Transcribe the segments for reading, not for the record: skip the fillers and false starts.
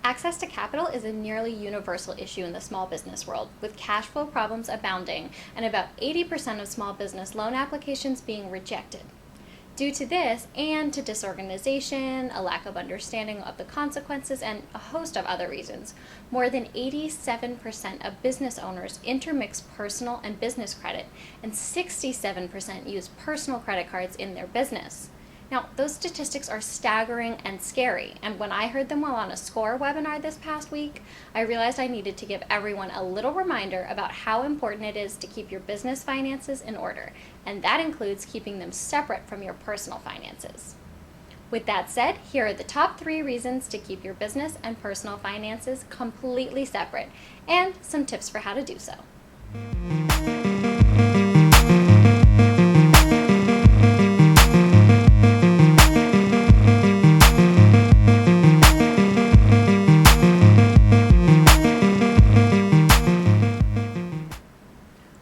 Access to capital is a nearly universal issue in the small business world, with cash flow problems abounding and about 80% of small business loan applications being rejected. Due to this, and to disorganization, a lack of understanding of the consequences, and a host of other reasons, more than 87% of business owners intermix personal and business credit, and 67% use personal credit cards in their business. Now, those statistics are staggering and scary, and when I heard them while on a SCORE webinar this past week, I realized I needed to give everyone a little reminder about how important it is to keep your business finances in order, and that includes keeping them separate from your personal finances. With that said, here are the top 3 reasons to keep your business and personal finances completely separate, and some tips for how to do so.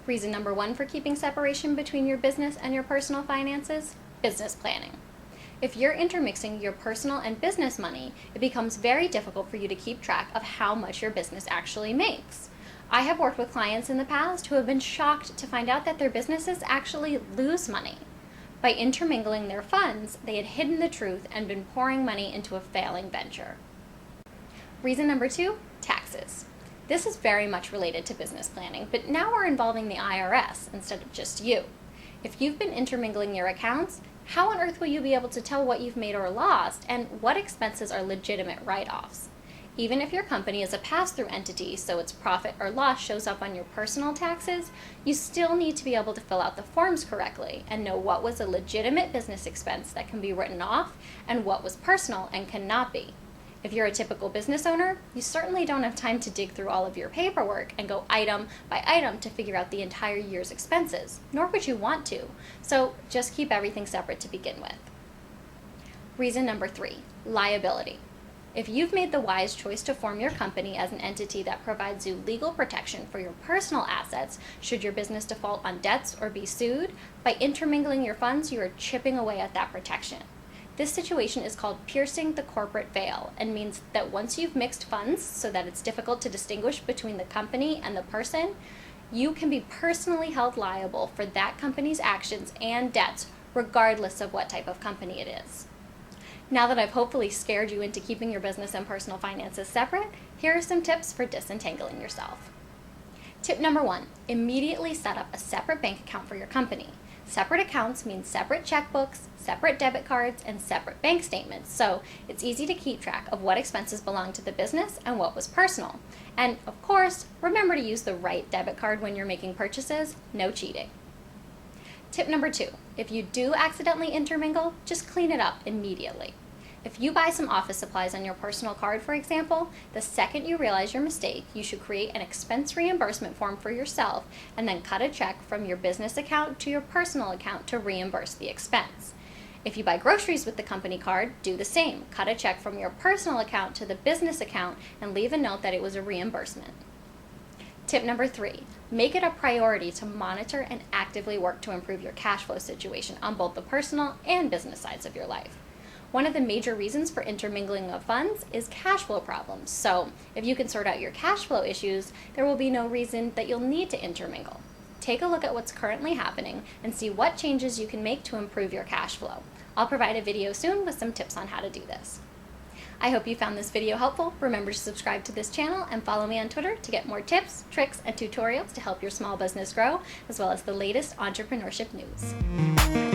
Reason number 1 for keeping separation between your business and your personal finances: business planning. If you're intermixing your personal and business money, it becomes very difficult for you to keep track of how much your business actually makes. I have worked with clients in the past who have been shocked to find out that their businesses actually lose money. By intermingling their funds, they had hidden the truth and been pouring money into a failing venture. Reason number 2, taxes. This is very much related to business planning, but now we're involving the IRS instead of just you. If you've been intermingling your accounts, how on earth will you be able to tell what you've made or lost and what expenses are legitimate write-offs? Even if your company is a pass-through entity, so its profit or loss shows up on your personal taxes, you still need to be able to fill out the forms correctly and know what was a legitimate business expense that can be written off and what was personal and cannot be. If you're a typical business owner, you certainly don't have time to dig through all of your paperwork and go item by item to figure out the entire year's expenses, nor would you want to. So just keep everything separate to begin with. Reason number 3, liability. If you've made the wise choice to form your company as an entity that provides you legal protection for your personal assets should your business default on debts or be sued, by intermingling your funds, you are chipping away at that protection. This situation is called piercing the corporate veil and means that once you've mixed funds so that it's difficult to distinguish between the company and the person, you can be personally held liable for that company's actions and debts, regardless of what type of company it is. Now that I've hopefully scared you into keeping your business and personal finances separate, here are some tips for disentangling yourself. Tip number 1, immediately set up a separate bank account for your company. Separate accounts mean separate checkbooks, separate debit cards, and separate bank statements, so it's easy to keep track of what expenses belong to the business and what was personal. And of course, remember to use the right debit card when you're making purchases, no cheating. Tip number 2, if you do accidentally intermingle, just clean it up immediately. If you buy some office supplies on your personal card, for example, the second you realize your mistake, you should create an expense reimbursement form for yourself and then cut a check from your business account to your personal account to reimburse the expense. If you buy groceries with the company card, do the same. Cut a check from your personal account to the business account and leave a note that it was a reimbursement. Tip number 3, make it a priority to monitor and actively work to improve your cash flow situation on both the personal and business sides of your life. One of the major reasons for intermingling of funds is cash flow problems. So if you can sort out your cash flow issues, there will be no reason that you'll need to intermingle. Take a look at what's currently happening and see what changes you can make to improve your cash flow. I'll provide a video soon with some tips on how to do this. I hope you found this video helpful. Remember to subscribe to this channel and follow me on Twitter to get more tips, tricks, and tutorials to help your small business grow, as well as the latest entrepreneurship news.